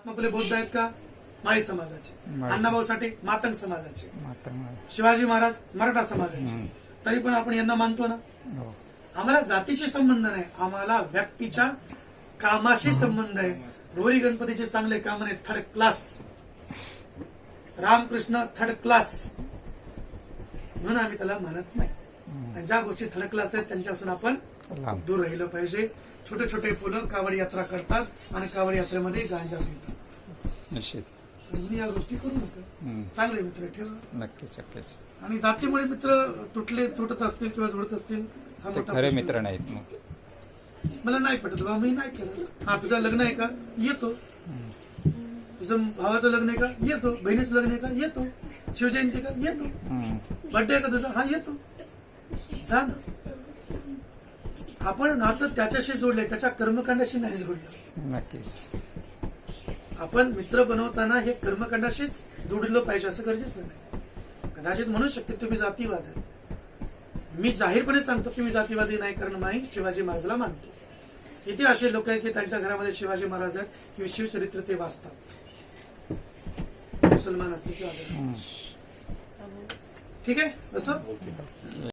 आपले बौद्ध आहेत का? माळी समाजाचे. माळी. अण्णाभाऊ साठे मातंग समाजाचे. मातंग. शिवाजी महाराज मराठा समाजाचे. तरी पण आपण यांना मानतो ना. हो. आम्हाला जातीशी संबंध नाही, आम्हाला व्यक्तीच्या कामाशी संबंध आहे. गौरी गणपतीचे चांगले काम आहे, third class. Ramakrishna third class, म्हणून आम्ही त्याला मानत नाही. आणि ज्या गोष्टी थर्ड क्लास आहेत त्यांच्यापासून आपण लांब. दूर राहिलं पाहिजे. छोटे छोटे मुलं कावड यात्रा करतात आणि कावड यात्रेमध्ये गांजा पितात. निश्चित. तुम्ही या गोष्टी करू नका. चांगले मित्र ठेवा. नक्कीच नक्कीच. आणि जातीमुळे मित्र तुटत असतील किंवा जुळत असतील हा ते मोठा खरे प्रश्न मित्र नाही. नाहीत मग. मला नाही पटत बाबा, मी नाही करत. हा तुझं लग्न आहे का? येतो. तुझं भावाचं लग्न आहे का? येतो. बहिणीचं लग्न आहे का? येतो. शिवजयंती का? येतो. बर्थडे आहे का तुझा? हा येतो. जा ना. आपण नातं त्याच्याशी जोडले, त्याच्या कर्मकांडाशी नाही जोडलं. नक्कीच. आपण मित्र बनवताना हे कर्मकांडाशीच जोडलं पाहिजे असं गरजेचं नाही. कदाचित म्हणू शकते तुम्ही जातीवाद आहे. मी जाहीरपणे सांगतो की मी जातीवादी नाही, कारण मी शिवाजी महाराजाला मानतो. इथे असे लोक आहेत की त्यांच्या घरामध्ये शिवाजी महाराज आहेत किंवा शिवचरित्र ते वाचतात, मुसलमान असतील किंवा ठीक आहे असं.